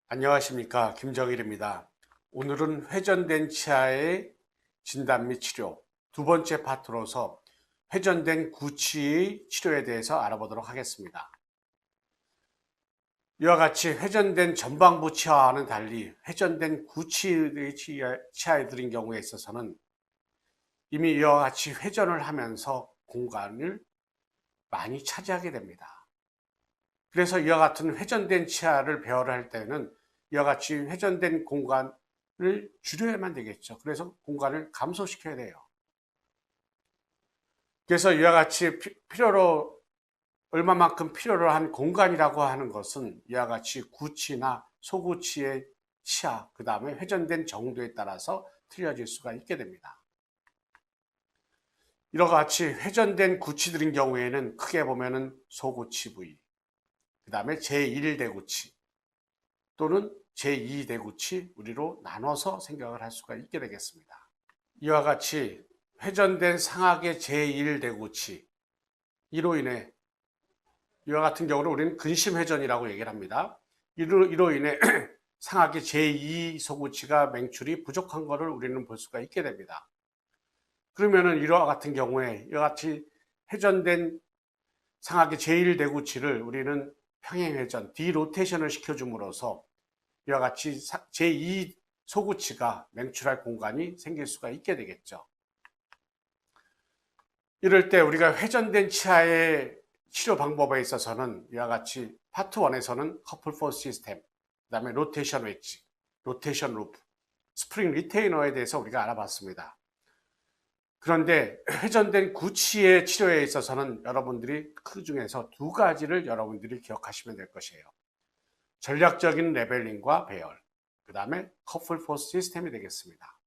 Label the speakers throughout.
Speaker 1: 안녕하십니까, 김정일입니다. 오늘은 회전된 치아의 진단 및 치료 두 번째 파트로서 회전된 구취의 치료에 대해서 알아보도록 하겠습니다. 이와 같이 회전된 전방부 치아와는 달리 회전된 구취의 치아들인 경우에 있어서는 이미 이와 같이 회전을 하면서 공간을 많이 차지하게 됩니다. 그래서 이와 같은 회전된 치아를 배열할 때는 이와 같이 회전된 공간을 줄여야만 되겠죠. 그래서 공간을 감소시켜야 돼요. 그래서 이와 같이 얼마만큼 필요로 한 공간이라고 하는 것은 이와 같이 구치나 소구치의 치아, 그 다음에 회전된 정도에 따라서 틀려질 수가 있게 됩니다. 이와 같이 회전된 구치들인 경우에는 크게 보면은 소구치 부위, 그 다음에 제1대구치 또는 제2대구치 우리로 나눠서 생각을 할 수가 있게 되겠습니다. 이와 같이 회전된 상악의 제1대구치 이로 인해 이와 같은 경우는 우리는 근심회전이라고 얘기를 합니다. 이로 인해 상악의 제2소구치가 맹출이 부족한 것을 우리는 볼 수가 있게 됩니다. 그러면은 이와 같은 경우에 이와 같이 회전된 상악의 제1대구치를 우리는 평행회전, 디로테이션을 시켜줌으로써 이와 같이 제2 소구치가 맹출할 공간이 생길 수가 있게 되겠죠. 이럴 때 우리가 회전된 치아의 치료 방법에 있어서는 이와 같이 파트 1에서는 커플 포스 시스템, 그 다음에 로테이션 웨지, 로테이션 루프, 스프링 리테이너에 대해서 우리가 알아봤습니다. 그런데 회전된 구치의 치료에 있어서는 여러분들이 그 중에서 두 가지를 여러분들이 기억하시면 될 것이에요. 전략적인 레벨링과 배열, 그 다음에 커플 포스 시스템이 되겠습니다.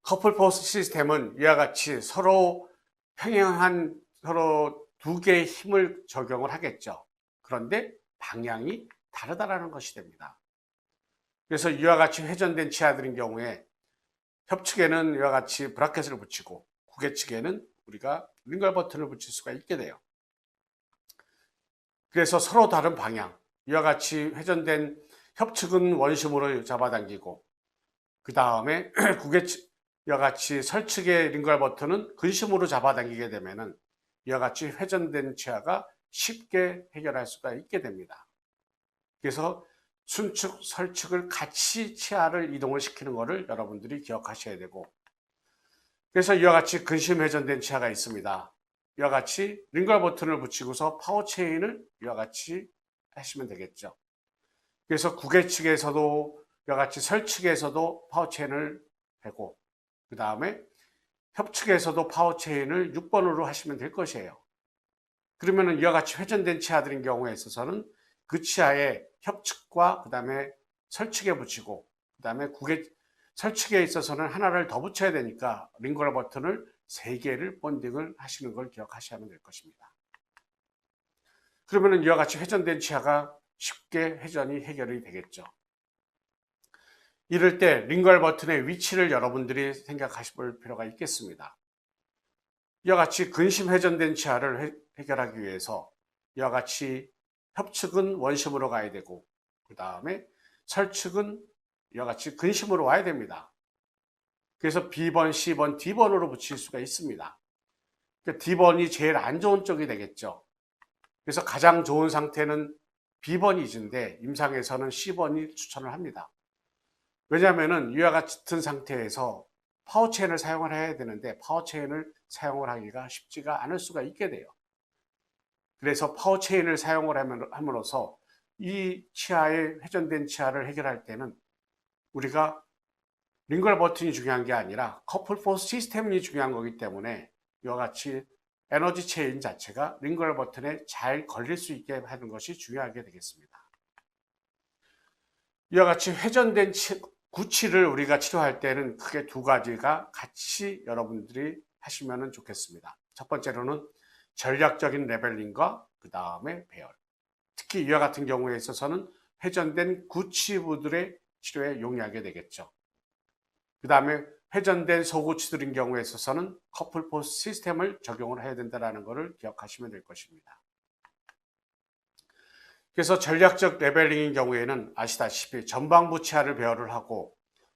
Speaker 1: 커플 포스 시스템은 이와 같이 서로 평행한 서로 두 개의 힘을 적용을 하겠죠. 그런데 방향이 다르다라는 것이 됩니다. 그래서 이와 같이 회전된 치아들인 경우에 협측에는 이와 같이 브라켓을 붙이고 구개측에는 우리가 링걸 버튼을 붙일 수가 있게 돼요. 그래서 서로 다른 방향, 이와 같이 회전된 협측은 원심으로 잡아당기고 그 다음에 구개측 이와 같이 설측의 링걸 버튼은 근심으로 잡아당기게 되면은 이와 같이 회전된 치아가 쉽게 해결할 수가 있게 됩니다. 그래서 순측, 설측을 같이 치아를 이동을 시키는 것을 여러분들이 기억하셔야 되고, 그래서 이와 같이 근심 회전된 치아가 있습니다. 이와 같이 링걸 버튼을 붙이고서 파워 체인을 이와 같이 하시면 되겠죠. 그래서 구개 측에서도 이와 같이 설측에서도 파워 체인을 하고, 그 다음에 협측에서도 파워 체인을 6번으로 하시면 될 것이에요. 그러면은 이와 같이 회전된 치아들인 경우에 있어서는 그 치아에 협측과 그 다음에 설측에 붙이고, 그 다음에 설측에 있어서는 하나를 더 붙여야 되니까 링걸 버튼을 3개를 본딩을 하시는 걸 기억하시면 될 것입니다. 그러면은 이와 같이 회전된 치아가 쉽게 회전이 해결이 되겠죠. 이럴 때 링걸 버튼의 위치를 여러분들이 생각하실 필요가 있겠습니다. 이와 같이 근심 회전된 치아를 해결하기 위해서 이와 같이 협측은 원심으로 가야 되고, 그 다음에 설측은 이와 같이 근심으로 와야 됩니다. 그래서 B번, C번, D번으로 붙일 수가 있습니다. 그러니까 D번이 제일 안 좋은 쪽이 되겠죠. 그래서 가장 좋은 상태는 B번이진데 임상에서는 C번이 추천을 합니다. 왜냐하면 이와 같은 상태에서 파워체인을 사용을 해야 되는데 파워체인을 사용을 하기가 쉽지가 않을 수가 있게 돼요. 그래서 파워체인을 사용을 함으로써 이 치아의 회전된 치아를 해결할 때는 우리가 링걸 버튼이 중요한 게 아니라 커플 포스 시스템이 중요한 거기 때문에 이와 같이 에너지 체인 자체가 링걸 버튼에 잘 걸릴 수 있게 하는 것이 중요하게 되겠습니다. 이와 같이 회전된 구치를 우리가 치료할 때는 크게 두 가지가 같이 여러분들이 하시면 좋겠습니다. 첫 번째로는 전략적인 레벨링과 그 다음에 배열. 특히 이와 같은 경우에 있어서는 회전된 구치부들의 치료에 용이하게 되겠죠. 그 다음에 회전된 소구치들인 경우에 있어서는 커플 포스 시스템을 적용을 해야 된다는 것을 기억하시면 될 것입니다. 그래서 전략적 레벨링인 경우에는 아시다시피 전방부 치아를 배열을 하고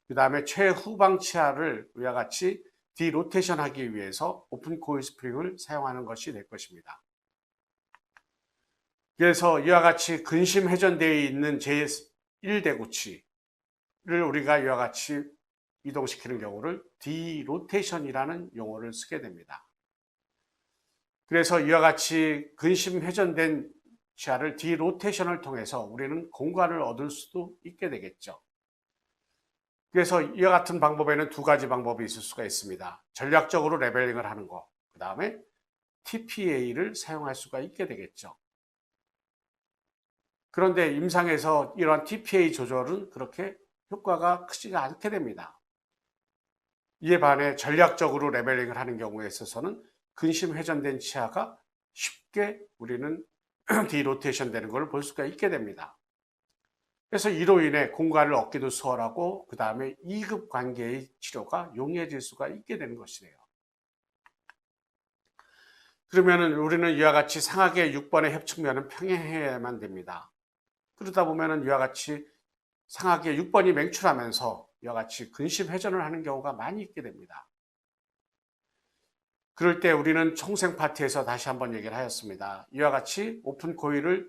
Speaker 1: 그 다음에 최후방 치아를 위와 같이 디로테이션 하기 위해서 오픈 코일 스프링을 사용하는 것이 될 것입니다. 그래서 이와 같이 근심 회전되어 있는 제1대구치를 우리가 이와 같이 이동시키는 경우를 디로테이션이라는 용어를 쓰게 됩니다. 그래서 이와 같이 근심 회전된 치아를 디로테이션을 통해서 우리는 공간을 얻을 수도 있게 되겠죠. 그래서 이와 같은 방법에는 두 가지 방법이 있을 수가 있습니다. 전략적으로 레벨링을 하는 거, 그 다음에 TPA를 사용할 수가 있게 되겠죠. 그런데 임상에서 이러한 TPA 조절은 그렇게 효과가 크지가 않게 됩니다. 이에 반해 전략적으로 레벨링을 하는 경우에 있어서는 근심 회전된 치아가 쉽게 우리는 디로테이션 되는 것을 볼 수가 있게 됩니다. 그래서 이로 인해 공간을 얻기도 수월하고 그 다음에 2급 관계의 치료가 용이해질 수가 있게 되는 것이래요. 그러면은 우리는 이와 같이 상하계 6번의 협측면은 평행해야만 됩니다. 그러다 보면은 이와 같이 상하계 6번이 맹출하면서 이와 같이 근심 회전을 하는 경우가 많이 있게 됩니다. 그럴 때 우리는 총생 파트에서 다시 한번 얘기를 하였습니다. 이와 같이 오픈 코일을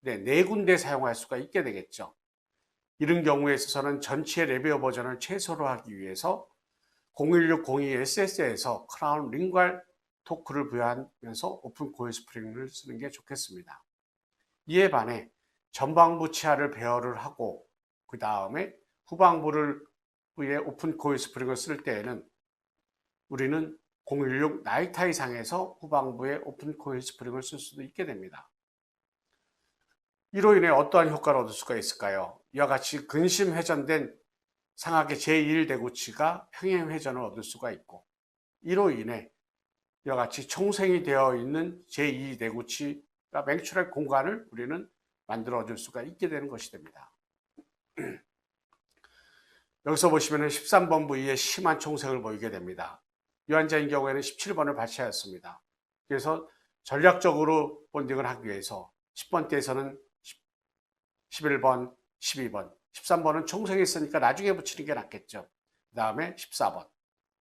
Speaker 1: 네 군데 사용할 수가 있게 되겠죠. 이런 경우에 있어서는 전체 레비어 버전을 최소로 하기 위해서 01602SS에서 크라운 링괄 토크를 부여하면서 오픈 코일 스프링을 쓰는 게 좋겠습니다. 이에 반해 전방부 치아를 배열을 하고 그 다음에 후방부를 위해 오픈 코일 스프링을 쓸 때에는 우리는 016 나이타이 상에서 후방부에 오픈 코일 스프링을 쓸 수도 있게 됩니다. 이로 인해 어떠한 효과를 얻을 수가 있을까요? 이와 같이 근심 회전된 상하계 제1대구치가 평행 회전을 얻을 수가 있고 이로 인해 이와 같이 총생이 되어 있는 제2대구치가 맹출할 공간을 우리는 만들어 줄 수가 있게 되는 것이 됩니다. 여기서 보시면 13번 부위에 심한 총생을 보이게 됩니다. 이 환자인 경우에는 17번을 발치하였습니다. 그래서 전략적으로 본딩을 하기 위해서 10번대에서는 11번, 12번, 13번은 총생이 있으니까 나중에 붙이는 게 낫겠죠. 그 다음에 14번,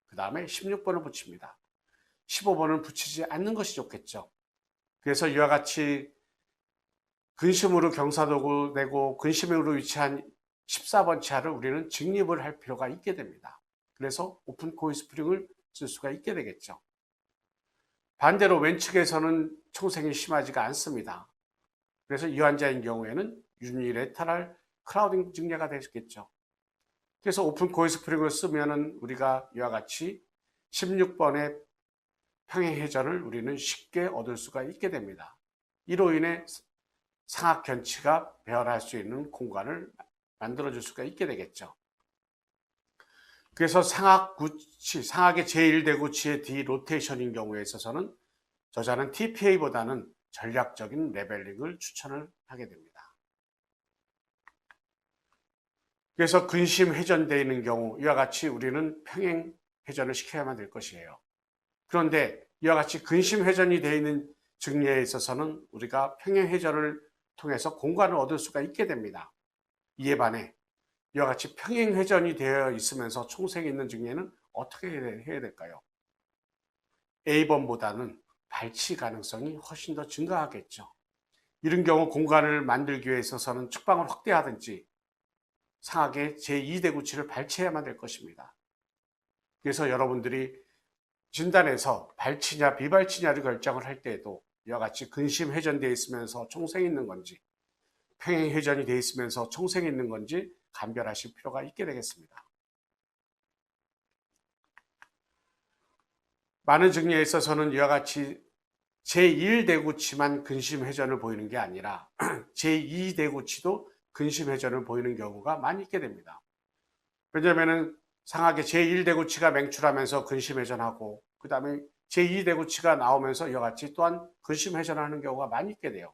Speaker 1: 그 다음에 16번을 붙입니다. 15번은 붙이지 않는 것이 좋겠죠. 그래서 이와 같이 근심으로 경사도구 내고 근심으로 위치한 14번 치아를 우리는 직립을 할 필요가 있게 됩니다. 그래서 오픈 코일 스프링을 쓸 수가 있게 되겠죠. 반대로 왼측에서는 총생이 심하지가 않습니다. 그래서 이 환자인 경우에는 유니레터럴 크라우딩 증례가 되겠죠. 그래서 오픈 코일 스프링을 쓰면은 우리가 이와 같이 16번의 평행 회전을 우리는 쉽게 얻을 수가 있게 됩니다. 이로 인해 상악 견치가 배열할 수 있는 공간을 만들어 줄 수가 있게 되겠죠. 그래서 상악의 제1대구치의 디로테이션인 경우에 있어서는 저자는 TPA보다는 전략적인 레벨링을 추천을 하게 됩니다. 그래서 근심 회전되어 있는 경우 이와 같이 우리는 평행 회전을 시켜야만 될 것이에요. 그런데 이와 같이 근심 회전이 되어 있는 증례에 있어서는 우리가 평행 회전을 통해서 공간을 얻을 수가 있게 됩니다. 이에 반해 이와 같이 평행 회전이 되어 있으면서 총생이 있는 증례는 어떻게 해야 될까요? A번보다는 발치 가능성이 훨씬 더 증가하겠죠. 이런 경우 공간을 만들기 위해 있어서는 측방을 확대하든지 상하게 제2대구치를 발치해야만 될 것입니다. 그래서 여러분들이 진단에서 발치냐 비발치냐를 결정을 할 때에도 이와 같이 근심 회전되어 있으면서 총생이 있는 건지 평행 회전이 되어 있으면서 총생이 있는 건지 감별하실 필요가 있게 되겠습니다. 많은 증례에 있어서는 이와 같이 제1대구치만 근심 회전을 보이는 게 아니라 제2대구치도 근심 회전을 보이는 경우가 많이 있게 됩니다. 왜냐하면 상하게 제1대구치가 맹출하면서 근심 회전하고 그 다음에 제2대구치가 나오면서 이와 같이 또한 근심 회전하는 경우가 많이 있게 돼요.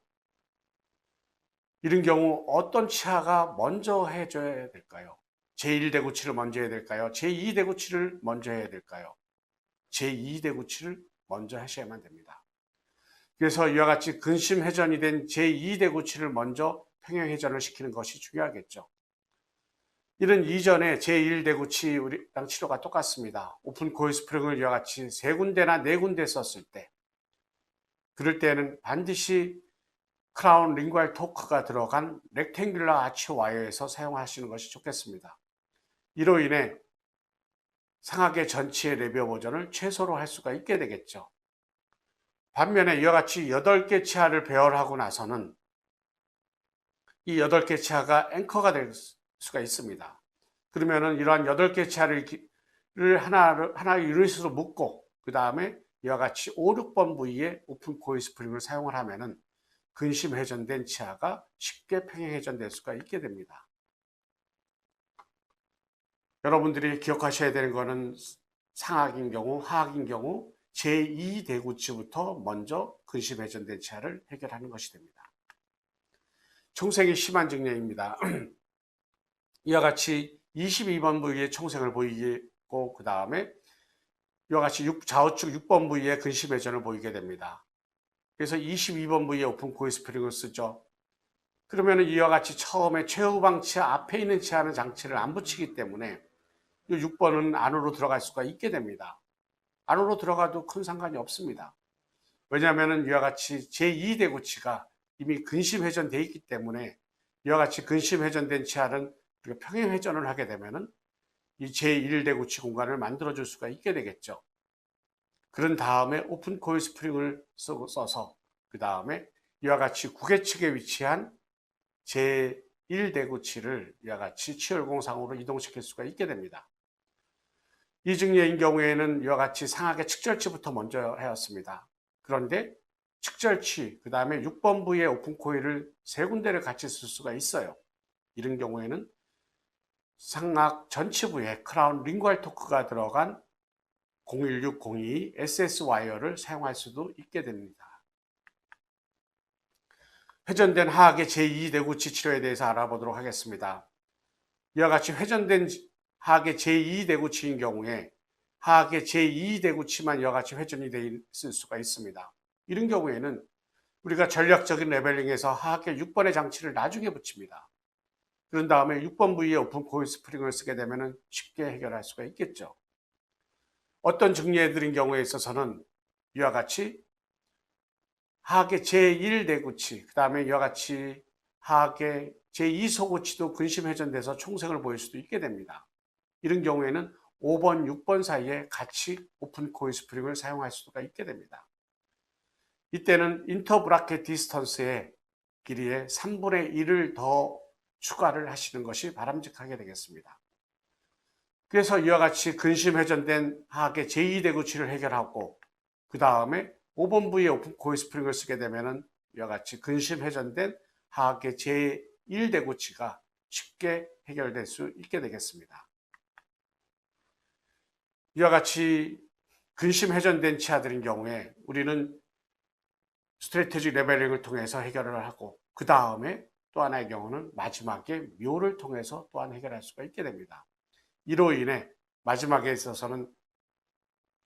Speaker 1: 이런 경우 어떤 치아가 먼저 해줘야 될까요? 제1대구치를 먼저 해야 될까요? 제2대구치를 먼저 해야 될까요? 제2대구치를 먼저 하셔야만 됩니다. 그래서 이와 같이 근심 회전이 된 제2대구치를 먼저 평행 회전을 시키는 것이 중요하겠죠. 이런 이전에 제1대구치 우리랑 치료가 똑같습니다. 오픈 코일 스프링을 이와 같이 세 군데나 네 군데 썼을 때, 그럴 때는 반드시 크라운 링괄 토크가 들어간 렉탱귤러 아치 와이어에서 사용하시는 것이 좋겠습니다. 이로 인해 상하계 전치의 레비어 버전을 최소로 할 수가 있게 되겠죠. 반면에 이와 같이 8개 치아를 배열하고 나서는 이 8개 치아가 앵커가 될 수가 있습니다. 그러면은 이러한 8개 치아를 하나의 유닛으로 묶고 그 다음에 이와 같이 5, 6번 부위에 오픈 코일 스프링을 사용을 하면은 근심 회전된 치아가 쉽게 평행 회전될 수가 있게 됩니다. 여러분들이 기억하셔야 되는 것은 상악인 경우, 하악인 경우 제2대구치부터 먼저 근심 회전된 치아를 해결하는 것이 됩니다. 총생이 심한 증례입니다. 이와 같이 22번 부위에 총생을 보이고 그 다음에 이와 같이 좌우측 6번 부위에 근심 회전을 보이게 됩니다. 그래서 22번 부위에 오픈 코일 스프링을 쓰죠. 그러면 이와 같이 처음에 최후방 치아 앞에 있는 치아는 장치를 안 붙이기 때문에 이 6번은 안으로 들어갈 수가 있게 됩니다. 안으로 들어가도 큰 상관이 없습니다. 왜냐하면 이와 같이 제2대구치가 이미 근심 회전되어 있기 때문에 이와 같이 근심 회전된 치아는 우리가 평행 회전을 하게 되면은 이 제1대구치 공간을 만들어 줄 수가 있게 되겠죠. 그런 다음에 오픈 코일 스프링을 써서 그 다음에 이와 같이 구개측에 위치한 제1대구치를 이와 같이 치열공상으로 이동시킬 수가 있게 됩니다. 이 증례인 경우에는 이와 같이 상하계 측절치부터 먼저 하였습니다. 그런데 측절치, 그 다음에 6번 부위의 오픈 코일을 세 군데를 같이 쓸 수가 있어요. 이런 경우에는 상악 전치부에 크라운 링괄 토크가 들어간 01602 SS 와이어를 사용할 수도 있게 됩니다. 회전된 하악의 제2대구치 치료에 대해서 알아보도록 하겠습니다. 이와 같이 회전된 하악의 제2대구치인 경우에 하악의 제2대구치만 이와 같이 회전이 되어 있을 수가 있습니다. 이런 경우에는 우리가 전략적인 레벨링에서 하악의 6번의 장치를 나중에 붙입니다. 그런 다음에 6번 부위에 오픈 코일 스프링을 쓰게 되면 쉽게 해결할 수가 있겠죠. 어떤 증례들인 경우에 있어서는 이와 같이 하악의 제1대구치, 그 다음에 이와 같이 하악의 제2소구치도 근심 회전돼서 총생을 보일 수도 있게 됩니다. 이런 경우에는 5번, 6번 사이에 같이 오픈 코일 스프링을 사용할 수가 있게 됩니다. 이때는 인터브라켓 디스턴스의 길이의 3분의 1을 더 추가를 하시는 것이 바람직하게 되겠습니다. 그래서 이와 같이 근심 회전된 하악의 제2대구치를 해결하고 그 다음에 5번 부위에 오픈 코일 스프링을 쓰게 되면 이와 같이 근심 회전된 하악의 제1대구치가 쉽게 해결될 수 있게 되겠습니다. 이와 같이 근심 회전된 치아들인 경우에 우리는 스트래테지 레벨링을 통해서 해결을 하고 그 다음에 또 하나의 경우는 마지막에 묘를 통해서 또한 해결할 수가 있게 됩니다. 이로 인해 마지막에 있어서는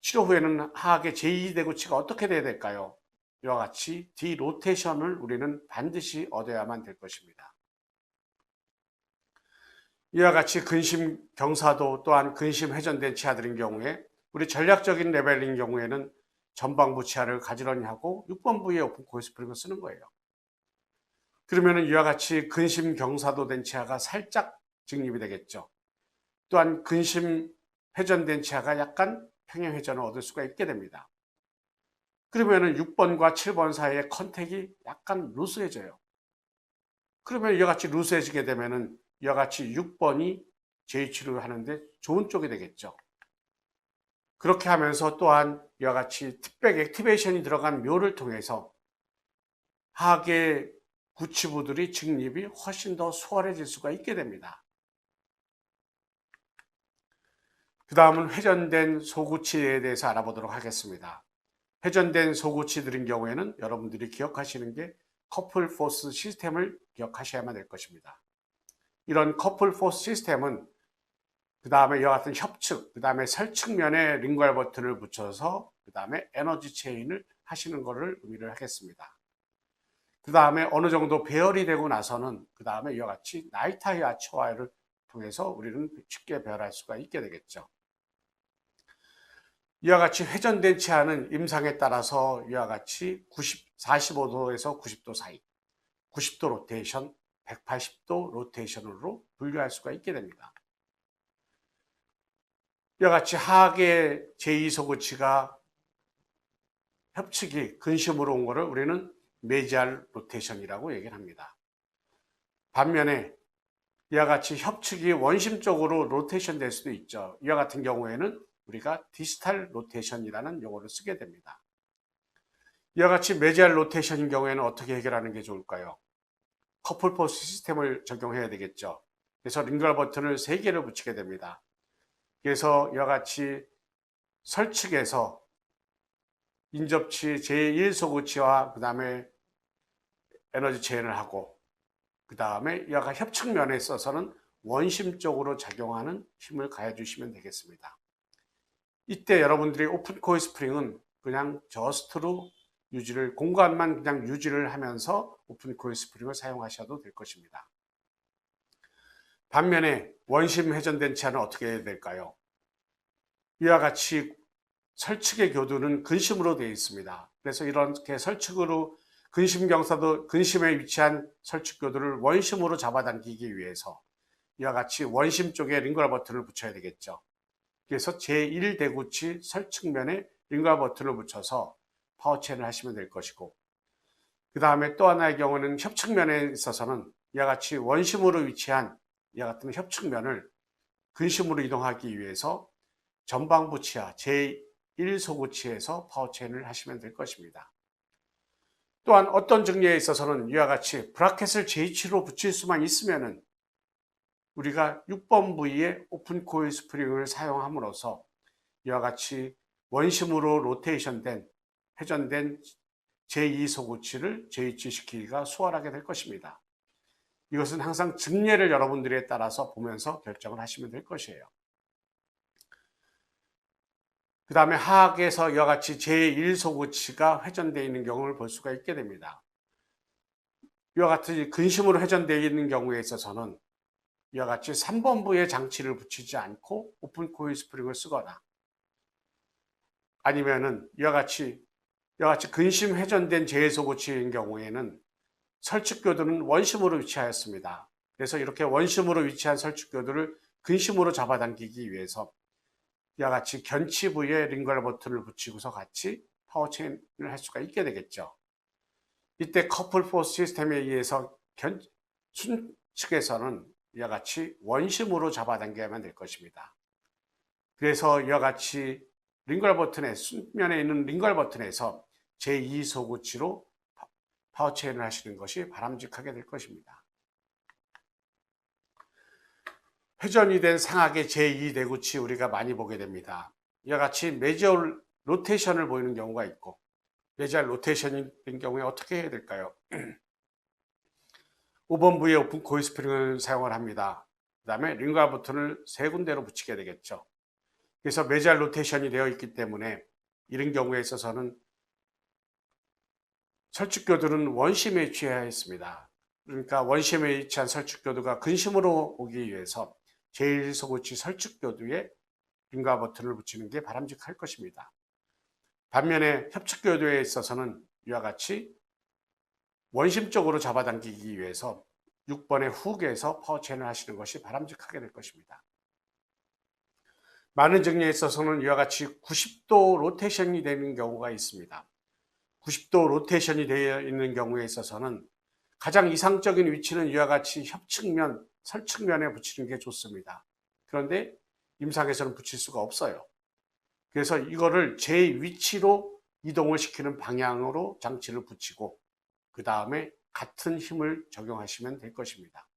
Speaker 1: 치료 후에는 하악의 제2대구치가 어떻게 돼야 될까요? 이와 같이 디로테이션을 우리는 반드시 얻어야만 될 것입니다. 이와 같이 근심 경사도 또한 근심 회전된 치아들인 경우에 우리 전략적인 레벨인 경우에는 전방부 치아를 가지런히 하고 6번 부위에 오픈 코일 스프링을 쓰는 거예요. 그러면 이와 같이 근심 경사도 된 치아가 살짝 정립이 되겠죠. 또한 근심 회전된 치아가 약간 평행 회전을 얻을 수가 있게 됩니다. 그러면 6번과 7번 사이의 컨택이 약간 루스해져요. 그러면 이와 같이 루스해지게 되면 이와 같이 6번이 JH를 하는데 좋은 쪽이 되겠죠. 그렇게 하면서 또한 이와 같이 틱백 액티베이션이 들어간 묘를 통해서 하악의 구치부들이 직립이 훨씬 더 수월해질 수가 있게 됩니다. 그 다음은 회전된 소구치에 대해서 알아보도록 하겠습니다. 회전된 소구치들인 경우에는 여러분들이 기억하시는 게 커플 포스 시스템을 기억하셔야만 될 것입니다. 이런 커플 포스 시스템은 그 다음에 이와 같은 협측, 그 다음에 설측면에 링괄 버튼을 붙여서 그 다음에 에너지 체인을 하시는 것을 의미를 하겠습니다. 그 다음에 어느 정도 배열이 되고 나서는 그 다음에 이와 같이 나이트아이 아치와이를 통해서 우리는 쉽게 배열할 수가 있게 되겠죠. 이와 같이 회전된 치아는 임상에 따라서 이와 같이 45도에서 90도 사이, 90도 로테이션, 180도 로테이션으로 분류할 수가 있게 됩니다. 이와 같이 하악의 제2소구치가 협측이 근심으로 온 것을 우리는 메지알 로테이션이라고 얘기를 합니다. 반면에 이와 같이 협측이 원심 쪽으로 로테이션 될 수도 있죠. 이와 같은 경우에는 우리가 디스탈 로테이션이라는 용어를 쓰게 됩니다. 이와 같이 메지알 로테이션인 경우에는 어떻게 해결하는 게 좋을까요? 커플 포스 시스템을 적용해야 되겠죠. 그래서 링걸 버튼을 3개를 붙이게 됩니다. 그래서 이와 같이 설측에서 인접치 제1소구치와 그 다음에 에너지 체인을 하고 그 다음에 이와 같이 협측면에 있어서는 원심 쪽으로 작용하는 힘을 가해 주시면 되겠습니다. 이때 여러분들이 오픈 코일 스프링은 그냥 저스트로 유지를, 공간만 그냥 유지를 하면서 오픈 코일 스프링을 사용하셔도 될 것입니다. 반면에 원심 회전된 치아는 어떻게 해야 될까요? 이와 같이 설측의 교두는 근심으로 되어 있습니다. 그래서 이렇게 설측으로 근심 경사도 근심에 위치한 설측 교두를 원심으로 잡아당기기 위해서 이와 같이 원심 쪽에 링걸 버튼을 붙여야 되겠죠. 그래서 제1대구치 설측면에 링걸 버튼을 붙여서 파워체인을 하시면 될 것이고, 그 다음에 또 하나의 경우는 협측면에 있어서는 이와 같이 원심으로 위치한 이와 같은 협측면을 근심으로 이동하기 위해서 전방부 치아 제1소구치에서 파워체인을 하시면 될 것입니다. 또한 어떤 증례에 있어서는 이와 같이 브라켓을 제2치로 붙일 수만 있으면은 우리가 6번 부위에 오픈 코일 스프링을 사용함으로써 이와 같이 원심으로 로테이션된 회전된 제2소구치를 제2치 시키기가 수월하게 될 것입니다. 이것은 항상 증례를 여러분들에 따라서 보면서 결정을 하시면 될 것이에요. 그 다음에 하악에서 이와 같이 제1소구치가 회전되어 있는 경우를 볼 수가 있게 됩니다. 이와 같이 근심으로 회전되어 있는 경우에 있어서는 이와 같이 3번 부에 장치를 붙이지 않고 오픈 코일 스프링을 쓰거나 아니면은 이와 같이 근심 회전된 제1소구치인 경우에는 설측교두는 원심으로 위치하였습니다. 그래서 이렇게 원심으로 위치한 설측교두를 근심으로 잡아당기기 위해서 이와 같이 견치 부위에 링걸 버튼을 붙이고서 같이 파워체인을 할 수가 있게 되겠죠. 이때 커플 포스 시스템에 의해서 순측에서는 이와 같이 원심으로 잡아당겨야만 될 것입니다. 그래서 이와 같이 링걸 버튼의 순면에 있는 링걸 버튼에서 제2소구치로 파워체인을 하시는 것이 바람직하게 될 것입니다. 회전이 된 상악의 제2대구치 우리가 많이 보게 됩니다. 이와 같이 메지얼 로테이션을 보이는 경우가 있고, 메지얼 로테이션인 경우에 어떻게 해야 될까요? 5번 부위에 오픈 코일 스프링을 사용을 합니다. 그 다음에 링걸 버튼을 3군데로 붙이게 되겠죠. 그래서 메지얼 로테이션이 되어 있기 때문에 이런 경우에 있어서는 설측교두는 원심에 위치해야 했습니다. 그러니까 원심에 위치한 설측교두가 근심으로 오기 위해서 제1소구치 설측교두에 링걸 버튼을 붙이는 게 바람직할 것입니다. 반면에 협측교두에 있어서는 이와 같이 원심 쪽으로 잡아당기기 위해서 6번의 훅에서 파워체인을 하시는 것이 바람직하게 될 것입니다. 많은 증례에 있어서는 이와 같이 90도 로테이션이 되는 경우가 있습니다. 90도 로테이션이 되어 있는 경우에 있어서는 가장 이상적인 위치는 이와 같이 협측면, 설측면에 붙이는 게 좋습니다. 그런데 임상에서는 붙일 수가 없어요. 그래서 이거를 제 위치로 이동을 시키는 방향으로 장치를 붙이고 그 다음에 같은 힘을 적용하시면 될 것입니다.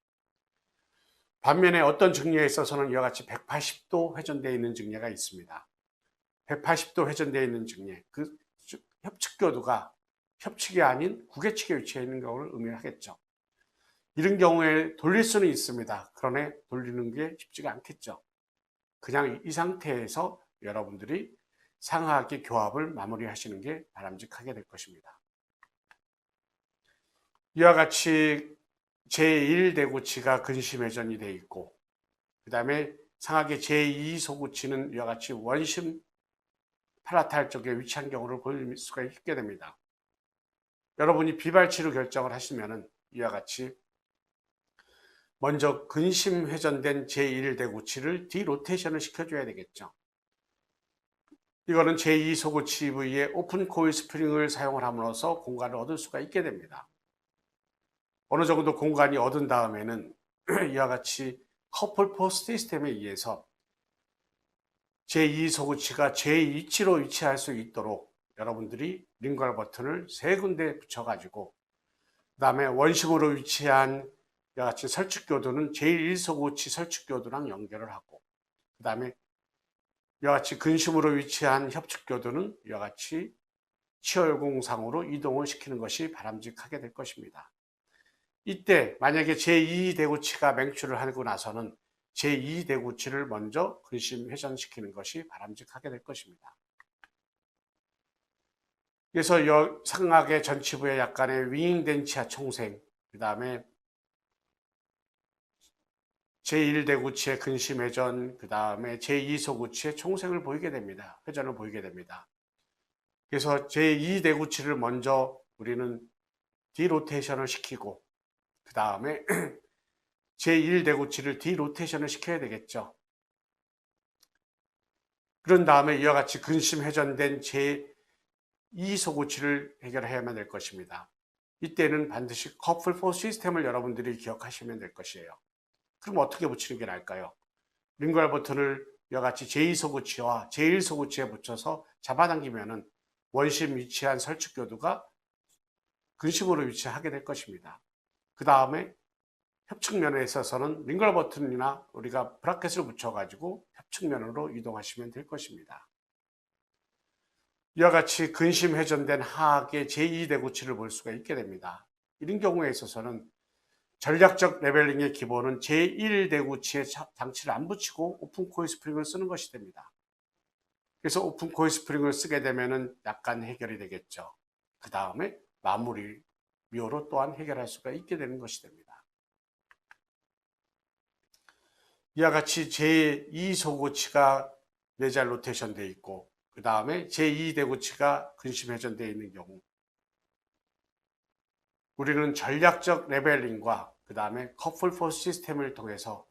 Speaker 1: 반면에 어떤 증례에 있어서는 이와 같이 180도 회전되어 있는 증례가 있습니다. 180도 회전되어 있는 증례, 그 협측교두가 협측이 아닌 구개측에 위치해 있는 경우를 의미하겠죠. 이런 경우에 돌릴 수는 있습니다. 그러나 돌리는 게 쉽지가 않겠죠. 그냥 이 상태에서 여러분들이 상하악의 교합을 마무리하시는 게 바람직하게 될 것입니다. 이와 같이 제1대구치가 근심회전이 되어 있고, 그 다음에 상하계 제2소구치는 이와 같이 원심 파라탈 쪽에 위치한 경우를 볼 수가 있게 됩니다. 여러분이 비발치로 결정을 하시면은 이와 같이 먼저 근심 회전된 제1대구치를 디로테이션을 시켜줘야 되겠죠. 이거는 제2소구치 부위에 오픈 코일 스프링을 사용을 함으로써 공간을 얻을 수가 있게 됩니다. 어느 정도 공간이 얻은 다음에는 이와 같이 커플 포스 시스템에 의해서 제2소구치가 제2치로 위치할 수 있도록 여러분들이 링걸 버튼을 3군데 붙여가지고 그 다음에 원심으로 위치한 이와 같이 설축교도는 제1소구치 설축교도랑 연결을 하고, 그 다음에 이와 같이 근심으로 위치한 협축교도는 이와 같이 치열공상으로 이동을 시키는 것이 바람직하게 될 것입니다. 이때 만약에 제2대구치가 맹출을 하고 나서는 제2대구치를 먼저 근심 회전시키는 것이 바람직하게 될 것입니다. 그래서 상악의 전치부에 약간의 윙된 치아 총생, 그 다음에 제1대구치의 근심 회전, 그 다음에 제2소구치의 총생을 보이게 됩니다. 회전을 보이게 됩니다. 그래서 제2대구치를 먼저 우리는 디로테이션을 시키고, 그 다음에 제1대구치를 디로테이션을 시켜야 되겠죠. 그런 다음에 이와 같이 근심 회전된 제2소구치를 해결해야만 될 것입니다. 이때는 반드시 커플 포스 시스템을 여러분들이 기억하시면 될 것이에요. 그럼 어떻게 붙이는 게 나을까요? 링걸 버튼을 이와 같이 제2소구치와 제1소구치에 붙여서 잡아당기면은 원심 위치한 설축교두가 근심으로 위치하게 될 것입니다. 그 다음에 협측면에 있어서는 링걸 버튼이나 우리가 브라켓을 붙여가지고 협측면으로 이동하시면 될 것입니다. 이와 같이 근심 회전된 하악의 제2대구치를 볼 수가 있게 됩니다. 이런 경우에 있어서는 전략적 레벨링의 기본은 제1대구치에 장치를 안 붙이고 오픈 코일 스프링을 쓰는 것이 됩니다. 그래서 오픈 코일 스프링을 쓰게 되면은 약간 해결이 되겠죠. 그 다음에 마무리 미호로 또한 해결할 수가 있게 되는 것이 됩니다. 이와 같이 제2소구치가 내잘 로테이션 되어 있고, 그 다음에 제2대구치가 근심 회전되어 있는 경우, 우리는 전략적 레벨링과 그 다음에 커플 포스 시스템을 통해서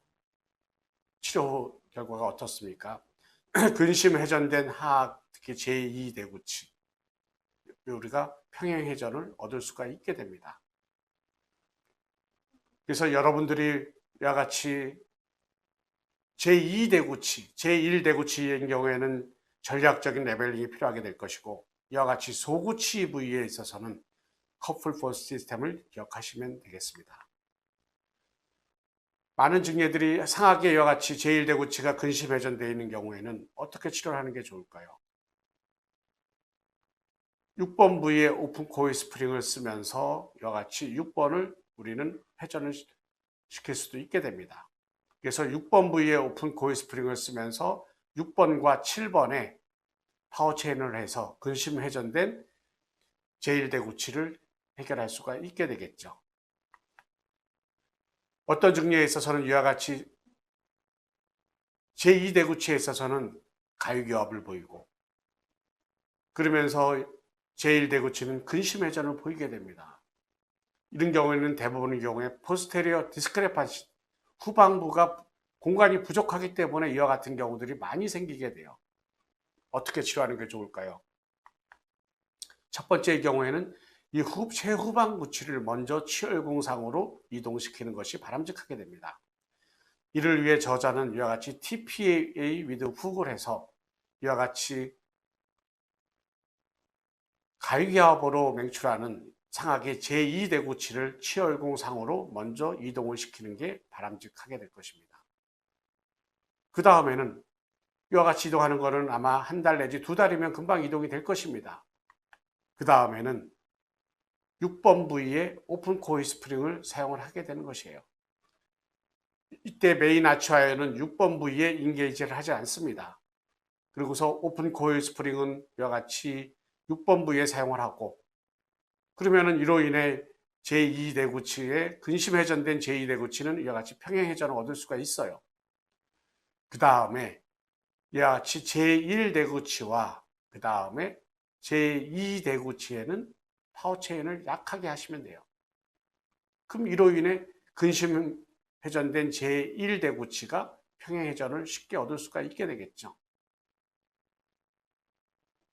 Speaker 1: 치료 결과가 어떻습니까? 근심 회전된 하악, 특히 제2대구치, 우리가 평행 회전을 얻을 수가 있게 됩니다. 그래서 여러분들이 이와 같이 제2대구치, 제1대구치의 경우에는 전략적인 레벨링이 필요하게 될 것이고, 이와 같이 소구치 부위에 있어서는 커플 포스 시스템을 기억하시면 되겠습니다. 많은 증례들이 상하계 이와 같이 제1대구치가 근심 회전되어 있는 경우에는 어떻게 치료를 하는 게 좋을까요? 6번 부위에 오픈 코일 스프링을 쓰면서 이와 같이 6번을 우리는 회전을 시킬 수도 있게 됩니다. 그래서 6번 부위에 오픈 코일 스프링을 쓰면서 6번과 7번에 파워 체인을 해서 근심 회전된 제1대구치를 해결할 수가 있게 되겠죠. 어떤 증례에 있어서는 이와 같이 제2대구치에 있어서는 가위교합을 보이고, 그러면서 제1대구치는 근심 회전을 보이게 됩니다. 이런 경우에는 대부분의 경우에 포스테리어 디스크레판시, 후방부가 공간이 부족하기 때문에 이와 같은 경우들이 많이 생기게 돼요. 어떻게 치료하는 게 좋을까요? 첫 번째의 경우에는 이 최후방 구치를 먼저 치열공상으로 이동시키는 것이 바람직하게 됩니다. 이를 위해 저자는 이와 같이 TPA with 훅을 해서 이와 같이 가위기압으로 맹출하는 상하계 제2대구치를 치열공상으로 먼저 이동을 시키는 게 바람직하게 될 것입니다. 그 다음에는 이와 같이 이동하는 것은 아마 한 달 내지 2달이면 금방 이동이 될 것입니다. 그 다음에는 6번 부위에 오픈 코일 스프링을 사용을 하게 되는 것이에요. 이때 메인 아치와이어는 6번 부위에 인게이지를 하지 않습니다. 그리고서 오픈 코일 스프링은 이와 같이 6번 부위에 사용을 하고, 그러면은 이로 인해 제2대구치의 근심 회전된 제2대구치는 이와 같이 평행 회전을 얻을 수가 있어요. 그 다음에 이와 같이 제1대구치와 그 다음에 제2대구치에는 파워체인을 약하게 하시면 돼요. 그럼 이로 인해 근심 회전된 제1대구치가 평행 회전을 쉽게 얻을 수가 있게 되겠죠.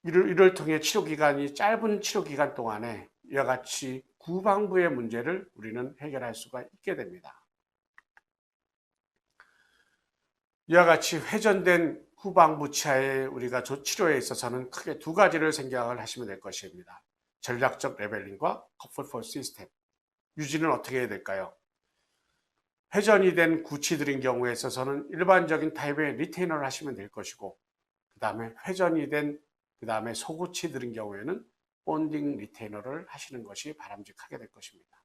Speaker 1: 이를 통해 치료기간이 짧은 치료기간 동안에 이와 같이 구방부의 문제를 우리는 해결할 수가 있게 됩니다. 이와 같이 회전된 후방부 치아의 우리가 치료에 있어서는 크게 두 가지를 생각을 하시면 될 것입니다. 전략적 레벨링과 커플 시스템. 유지는 어떻게 해야 될까요? 회전이 된 구치들인 경우에 있어서는 일반적인 타입의 리테이너를 하시면 될 것이고, 그 다음에 회전이 된 그 다음에 소구치들인 경우에는 본딩 리테이너를 하시는 것이 바람직하게 될 것입니다.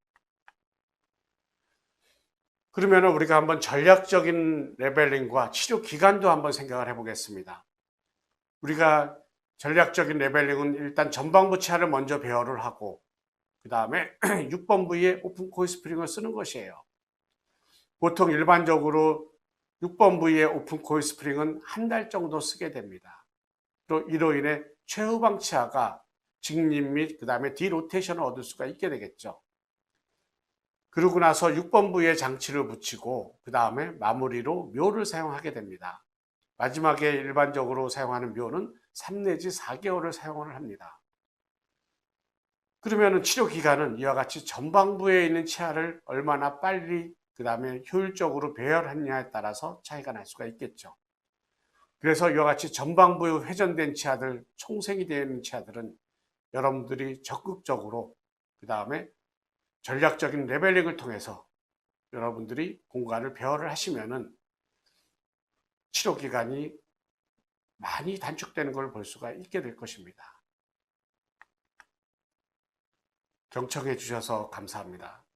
Speaker 1: 그러면 우리가 한번 전략적인 레벨링과 치료 기간도 한번 생각을 해보겠습니다. 우리가 전략적인 레벨링은 일단 전방부 치아를 먼저 배열을 하고, 그 다음에 6번 부위에 오픈 코일 스프링을 쓰는 것이에요. 보통 일반적으로 6번 부위의 오픈 코일 스프링은 한 달 정도 쓰게 됩니다. 또 이로 인해 최후방 치아가 직립 및 그 다음에 디로테이션을 얻을 수가 있게 되겠죠. 그러고 나서 6번 부위에 장치를 붙이고 그 다음에 마무리로 묘를 사용하게 됩니다. 마지막에 일반적으로 사용하는 묘는 3 내지 4개월을 사용을 합니다. 그러면 치료 기간은 이와 같이 전방부에 있는 치아를 얼마나 빨리 그 다음에 효율적으로 배열하느냐에 따라서 차이가 날 수가 있겠죠. 그래서 이와 같이 전방부에 회전된 치아들, 총생이 되어 있는 치아들은 여러분들이 적극적으로 그 다음에 전략적인 레벨링을 통해서 여러분들이 공간을 배열을 하시면은 치료 기간이 많이 단축되는 걸 볼 수가 있게 될 것입니다. 경청해 주셔서 감사합니다.